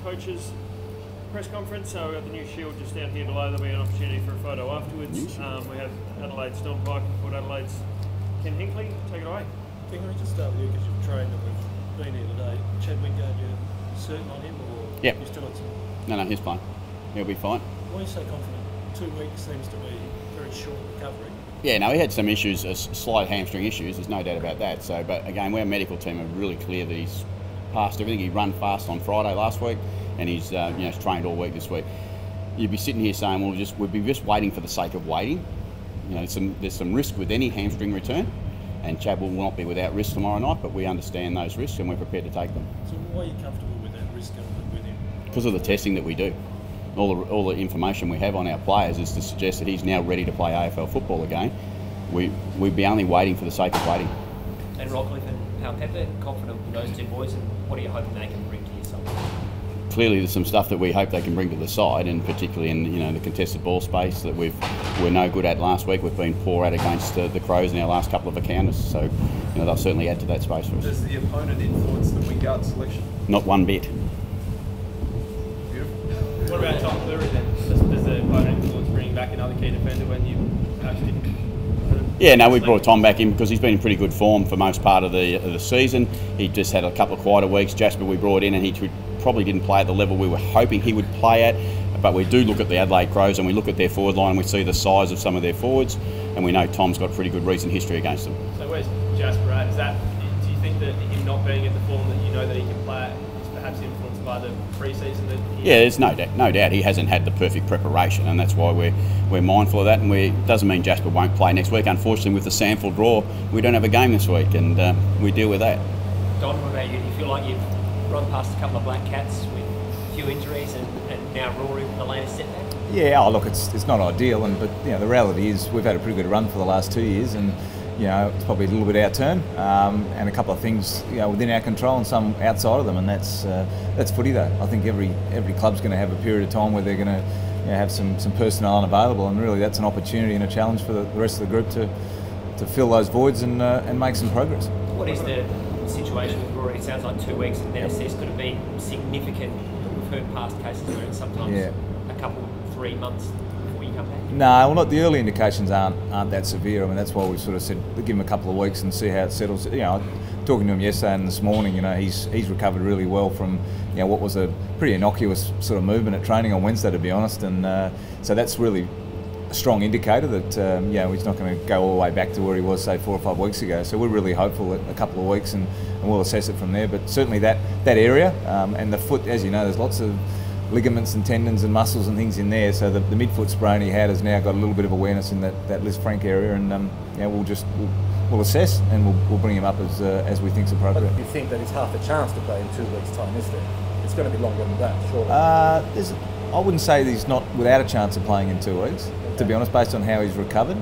Coaches press conference, so we've got the new shield just down here below. There'll be an opportunity for a photo afterwards. We have Adelaide's Don Pike and Port Adelaide's Ken Hinkley. Take it away. Can we just start with you because you've trained and we've been here today. Chad Wingard, you're certain on him or yep. you still got some? No, he's fine. He'll be fine. Why are you so confident? 2 weeks seems to be very short recovery. Yeah, no, he had some issues, slight hamstring issues, there's no doubt about that. So, but again, our medical team are really clear that he's passed everything. He ran fast on Friday last week and he's trained all week this week. You'd be sitting here saying, well, we'd be just waiting for the sake of waiting. You know, there's some risk with any hamstring return, and Chad will not be without risk tomorrow night, but we understand those risks and we're prepared to take them. So why are you comfortable with that risk element with him? Because of the testing that we do. All the information we have on our players is to suggest that he's now ready to play AFL football again. We'd be only waiting for the sake of waiting. And Rockcliffe and Pepper, confident with those two boys, and what are you hoping they can bring to your side? Clearly there's some stuff that we hope they can bring to the side, and particularly in the contested ball space that we're no good at last week. We've been poor at against the Crows in our last couple of encounters, so they'll certainly add to that space for us. Does the opponent influence the Wingard selection? Not one bit. Beautiful. What about Tom Cleary then? Does the opponent influence bringing back another key defender when you actually? Yeah, no, we brought Tom back in because he's been in pretty good form for most part of the season. He just had a couple of quieter weeks. Jasper we brought in and he probably didn't play at the level we were hoping he would play at, but we do look at the Adelaide Crows and we look at their forward line and we see the size of some of their forwards, and we know Tom's got pretty good recent history against them. So where's Jasper at? Do you think that him not being at the form that you know that he can play at is perhaps influenced by the pre-season? Yeah, there's no doubt he hasn't had the perfect preparation, and that's why we're mindful of that. And it doesn't mean Jasper won't play next week. Unfortunately, with the Samford draw, we don't have a game this week, and we deal with that. Don, what about you? Do you feel like you've run past a couple of black cats with a few injuries and now Rory with the latest setback? Yeah, look, it's not ideal, but the reality is we've had a pretty good run for the last 2 years, and it's probably a little bit our turn, and a couple of things within our control and some outside of them, and that's footy though. I think every club's going to have a period of time where they're going to have some personnel unavailable, and really that's an opportunity and a challenge for the rest of the group to fill those voids and make some progress. What is the situation with Rory? It sounds like 2 weeks and then assess could have been significant. We've heard past cases where it's sometimes a couple, 3 months before you come back. No, well, not the early indications aren't that severe. I mean, that's why we've sort of said give him a couple of weeks and see how it settles. Talking to him yesterday and this morning, he's recovered really well from what was a pretty innocuous sort of movement at training on Wednesday, to be honest, and so that's really a strong indicator that he's not going to go all the way back to where he was, say, 4 or 5 weeks ago. So we're really hopeful that a couple of weeks and we'll assess it from there. But certainly that area and the foot, as you know, there's lots of ligaments and tendons and muscles and things in there. So the midfoot sprain he had has now got a little bit of awareness in that Liz Frank area, and we'll assess and we'll bring him up as we think's appropriate. But you think that it's half a chance to play in 2 weeks' time, is there? It's going to be longer than that, surely. I wouldn't say that he's not without a chance of playing in 2 weeks, to be honest, based on how he's recovered.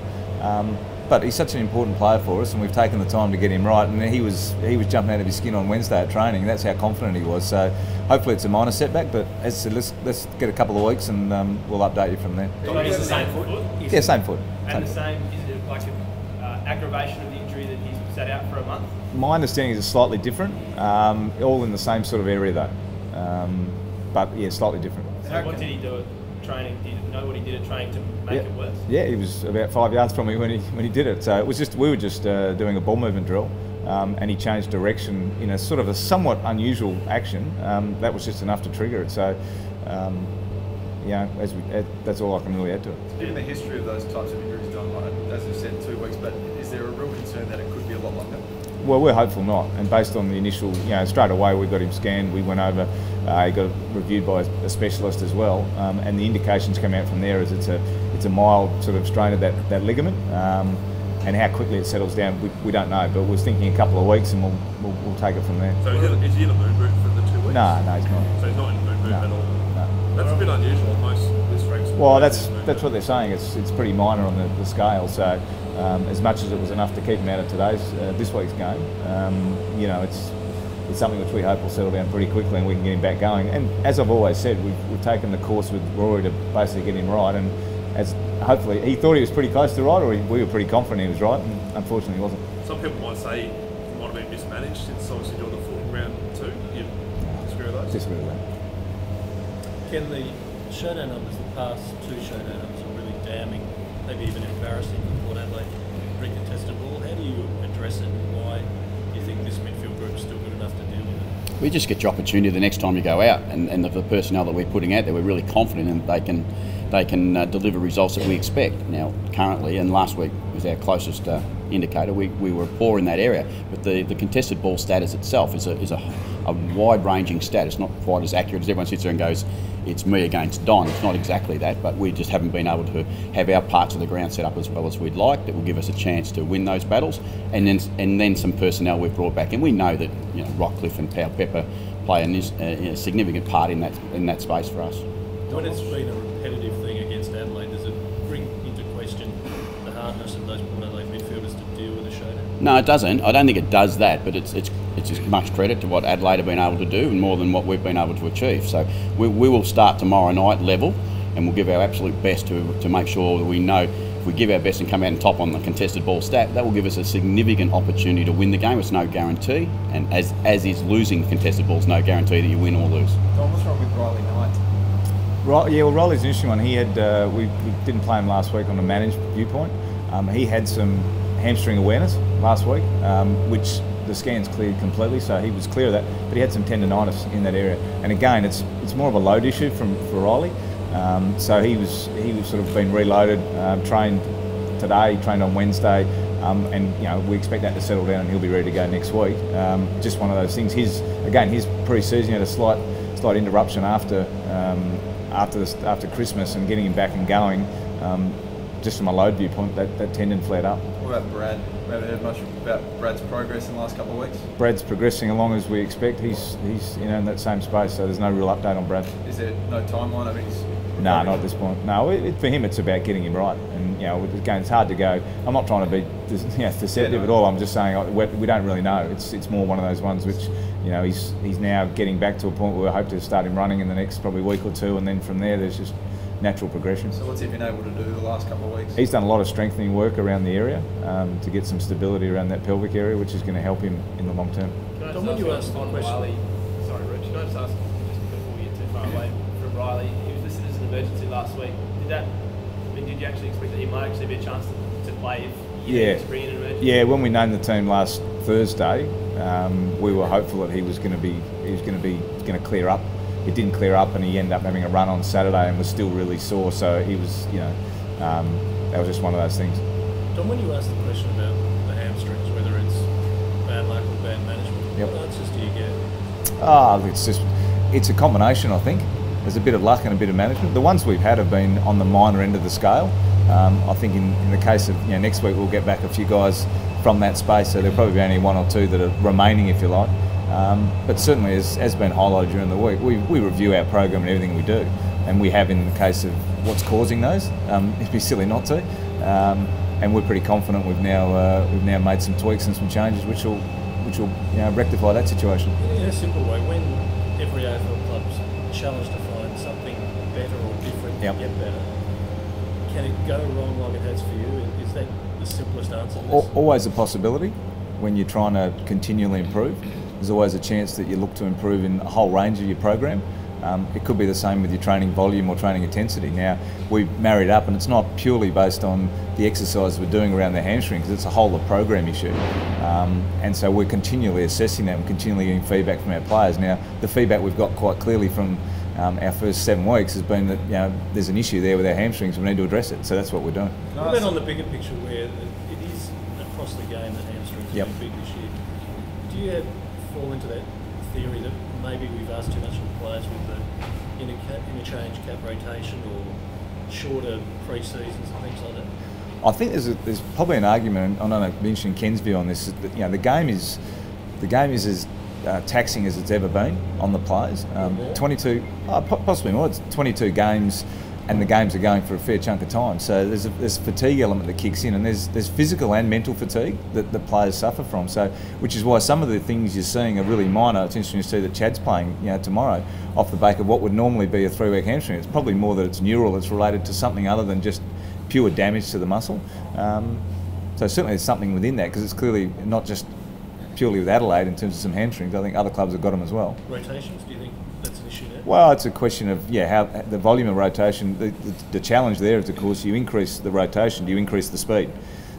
But he's such an important player for us, and we've taken the time to get him right. And he was jumping out of his skin on Wednesday at training. That's how confident he was. So hopefully it's a minor setback. But as I said, let's get a couple of weeks, and we'll update you from there. Is the same foot? Yeah, same foot. And the same, is it like an aggravation of the injury that he's sat out for a month? My understanding is it's slightly different. All in the same sort of area though. But yeah, slightly different. So what did he do at training? Did you know what he did at training to make it worse? Yeah, he was about 5 yards from me when he did it. So it was we were just doing a ball movement drill, and he changed direction in a sort of a somewhat unusual action. That was just enough to trigger it. So that's all I can really add to it. Given the history of those types of injuries, Don, as you said, 2 weeks, but is there a real concern that it could be a lot longer? Well, we're hopeful not, and based on the initial, straight away we got him scanned, we went over, he got reviewed by a specialist as well, and the indications come out from there is it's a mild sort of strain of that ligament, and how quickly it settles down, we don't know, but we're thinking a couple of weeks and we'll take it from there. So is he in a moon boot for the 2 weeks? No, he's not. So he's not in a moon boot at all? No. That's a bit unusual. Most Liz Frank's. Well, that's what they're saying. It's pretty minor on the scale. So as much as it was enough to keep him out of this week's game, it's something which we hope will settle down pretty quickly and we can get him back going. And as I've always said, we've taken the course with Rory to basically get him right. And as hopefully he thought he was pretty close to right, or we were pretty confident he was right, and unfortunately he wasn't. Some people might say he might have been mismanaged since obviously doing the full round 2. You disagree with those? disagree with that. Can the showdown numbers, the past 2 showdown numbers are really damning, maybe even embarrassing for Port Adelaide recontested ball? How do you address it, and why do you think this midfield group is still good enough to deal with it? We just get your opportunity the next time you go out, and the personnel that we're putting out there, we're really confident in they can deliver results that we expect. Now, currently, and last week was our closest indicator, we were poor in that area, but the contested ball status itself is a wide-ranging stat. It's not quite as accurate as everyone sits there and goes, it's me against Don. It's not exactly that, but we just haven't been able to have our parts of the ground set up as well as we'd like. That will give us a chance to win those battles, and then some personnel we've brought back, and we know that Rockcliffe and Pau Pepper play a significant part in that space for us. When it's been a repetitive thing against Adelaide, does it bring into question the hardness of those Port Adelaide midfielders to deal with a showdown? No, it doesn't. I don't think it does that, but it's as much credit to what Adelaide have been able to do and more than what we've been able to achieve. So we will start tomorrow night level, and we'll give our absolute best to make sure that we know if we give our best and come out on top on the contested ball stat, that will give us a significant opportunity to win the game. It's no guarantee, and as is losing contested balls, no guarantee that you win or lose. Don, what's wrong with Riley Knight? Yeah, well, Riley's an interesting one. He had we didn't play him last week on a managed viewpoint. He had some hamstring awareness last week, which the scans cleared completely, so he was clear of that. But he had some tendonitis in that area, and again, it's more of a load issue for Riley. So he was sort of been reloaded, trained today, trained on Wednesday, and we expect that to settle down and he'll be ready to go next week. Just one of those things. His pre-season had a slight interruption after Christmas, and getting him back and going, just from a load viewpoint, that tendon flared up. What about Brad? We haven't heard much about Brad's progress in the last couple of weeks. Brad's progressing along as we expect. He's in that same space, so there's no real update on Brad. Is there no timeline? I mean, no, not at this point. No, for him it's about getting him right, and again, it's hard to go. I'm not trying to be deceptive at all. I'm just saying we don't really know. It's more one of those ones which he's now getting back to a point where we hope to start him running in the next probably week or two, and then from there there's just natural progression. So what's he been able to do the last couple of weeks? He's done a lot of strengthening work around the area to get some stability around that pelvic area, which is going to help him in the long term. Can I just ask on Riley? Sorry, Rich. Can I just ask, just before we get too far away from Riley, he was listed as an emergency last week. Did you actually expect that he might actually be a chance to play if he needed to bring in an emergency? Yeah, when we named the team last Thursday, we were hopeful that he was going to clear up. It didn't clear up, and he ended up having a run on Saturday and was still really sore. So he was, that was just one of those things. Don, when you ask the question about the hamstrings, whether it's bad luck or bad management, Yep. what answers do you get? It's a combination, I think. There's a bit of luck and a bit of management. The ones we've had have been on the minor end of the scale. I think in the case of next week we'll get back a few guys from that space, so there'll probably be only one or two that are remaining, if you like. But certainly, as been highlighted during the week, we review our program and everything we do, and we have in the case of what's causing those. It'd be silly not to, and we're pretty confident we've now made some tweaks and some changes which will rectify that situation. In a simple way, when every AFL club's challenged to find something better or different to get better, can it go wrong like it has for you? Is that the simplest answer to this? Always a possibility when you're trying to continually improve. There's always a chance that you look to improve in a whole range of your program. It could be the same with your training volume or training intensity. Now, we've married up, and it's not purely based on the exercises we're doing around the hamstring, because it's a whole of program issue. And so we're continually assessing that and continually getting feedback from our players. Now, the feedback we've got quite clearly from our first 7 weeks has been that there's an issue there with our hamstrings, we need to address it. So that's what we're doing. What about on the bigger picture, where it is across the game that hamstrings are a big issue? Do you fall into that theory that maybe we've asked too much of the players with the interchange cap rotation or shorter pre-seasons and things like that? I think there's probably an argument, and I don't know, mentioning Ken's view on this, that the game is as taxing as it's ever been on the players. 22, possibly more. It's 22 games, and the games are going for a fair chunk of time. So there's a fatigue element that kicks in, and there's physical and mental fatigue that the players suffer from. So, which is why some of the things you're seeing are really minor. It's interesting to see that Chad's playing tomorrow off the back of what would normally be a 3-week hamstring. It's probably more that it's neural. It's related to something other than just pure damage to the muscle. So certainly there's something within that, because it's clearly not just purely with Adelaide in terms of some hamstrings. I think other clubs have got them as well. Rotations, do you think that's Well, it's a question of how the volume of rotation. The challenge there is, of course, you increase the rotation, you increase the speed.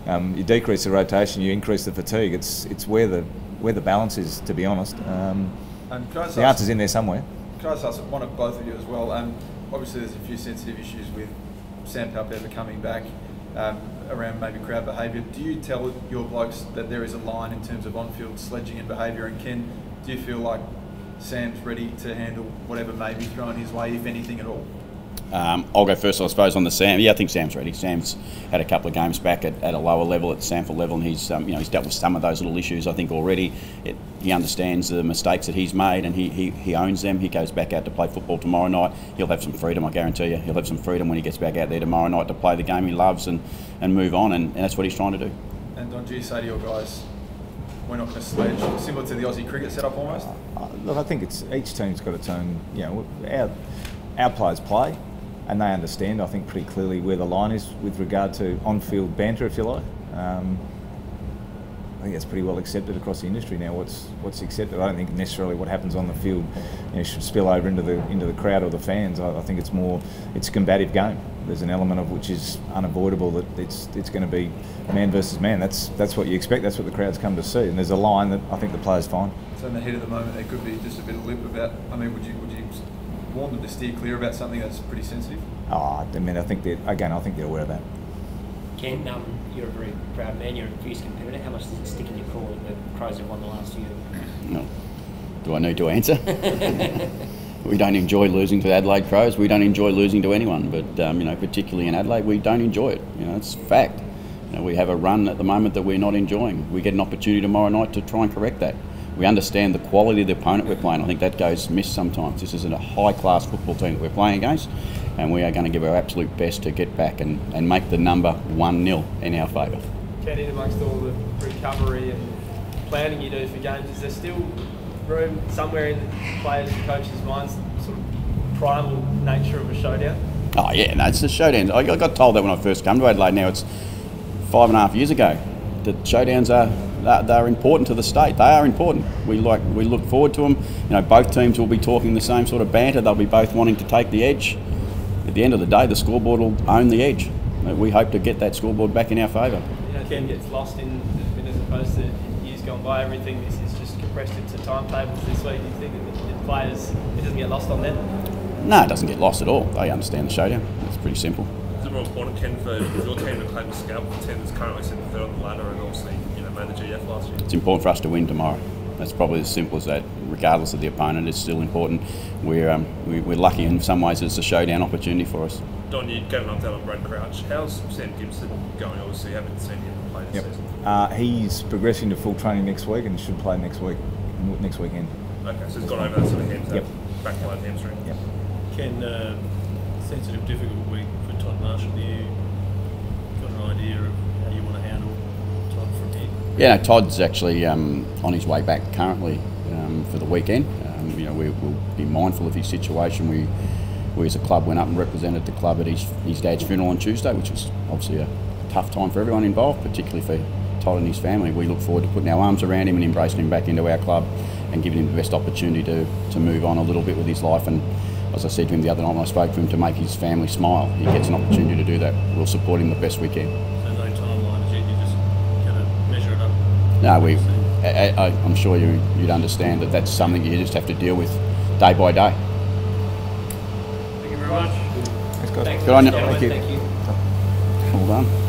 You decrease the rotation, you increase the fatigue. It's where the balance is, to be honest. The answer's in there somewhere. Can I just ask one of both of you as well? Obviously, there's a few sensitive issues with Sam Palpeva coming back around maybe crowd behaviour. Do you tell your blokes that there is a line in terms of on-field sledging and behaviour? And Ken, do you feel like Sam's ready to handle whatever may be thrown his way, if anything at all? I'll go first, I suppose, on the Sam. Yeah, I think Sam's ready. Sam's had a couple of games back at a lower level, at Sanford level, and he's he's dealt with some of those little issues, I think, already. He understands the mistakes that he's made, and he owns them. He goes back out to play football tomorrow night. He'll have some freedom, I guarantee you. He'll have some freedom when he gets back out there tomorrow night to play the game he loves and move on, and that's what he's trying to do. And Don, do you say to your guys, we're not going to sledge, similar to the Aussie cricket setup almost? Look, I think each team's got its own. Our players play, and they understand, I think, pretty clearly where the line is with regard to on-field banter, if you like. I think that's pretty well accepted across the industry now. What's accepted? I don't think necessarily what happens on the field should spill over into the crowd or the fans. I think it's a combative game. There's an element of which is unavoidable, that it's going to be man versus man. That's what you expect. That's what the crowd's come to see. And there's a line that I think the players find. So in the heat of the moment, there could be just a bit of lip about. I mean, would you warn them to steer clear about something that's pretty sensitive? I think they're aware of that. Ken, you're a very proud man. You're a fierce competitor. How much does it stick in your craw that the Crows have won the last year? No. Do I need to answer? We don't enjoy losing to the Adelaide Crows. We don't enjoy losing to anyone, but particularly in Adelaide, we don't enjoy it. It's fact. We have a run at the moment that we're not enjoying. We get an opportunity tomorrow night to try and correct that. We understand the quality of the opponent we're playing. I think that goes missed sometimes. This isn't a high-class football team that we're playing against, and we are going to give our absolute best to get back and make the number 1-0 in our favour. Ken, in amongst all the recovery and planning you do for games, is there still room somewhere in the players' and coaches' minds, sort of primal nature of a showdown? Oh yeah, no, it's a showdown. I got told that when I first came to Adelaide. Now it's 5.5 years ago. The showdowns they're important to the state. They are important. We look forward to them. Both teams will be talking the same sort of banter. They'll be both wanting to take the edge. At the end of the day, the scoreboard will own the edge. We hope to get that scoreboard back in our favour. Ken gets lost in as opposed to years gone by. Everything is just compressed into timetables this week. Do you think that the players, it doesn't get lost on them? No, it doesn't get lost at all. They understand the showdown. It's pretty simple. Is it more important, Ken, for your team to claim a scalp for the team that's currently sitting third on the ladder and obviously made the GF last year? It's important for us to win tomorrow. That's probably as simple as that. Regardless of the opponent, it's still important. We're lucky in some ways. It's a showdown opportunity for us. Don, you gave an update on Brad Crouch. How's Sam Gibson going? Obviously, you haven't seen him play this season. He's progressing to full training next week and should play next weekend. Okay, so he's got over that sort of back-line hamstring. Yep. Ken, sensitive, difficult week for Todd Marshall. Do you got an idea of how you want to handle Todd from here? Yeah, Todd's actually on his way back currently for the weekend. We'll be mindful of his situation. We as a club went up and represented the club at his dad's funeral on Tuesday, which was obviously a tough time for everyone involved, particularly for Todd and his family. We look forward to putting our arms around him and embracing him back into our club and giving him the best opportunity to move on a little bit with his life. And as I said to him the other night when I spoke to him, to make his family smile, he gets an opportunity to do that. We'll support him the best we can. So no timeline as yet, you're just going to measure it up? No, I'm sure you'd understand that that's something you just have to deal with day by day. Thank you very much. Thanks, guys. Thanks. Good on you. Thank you. Well done.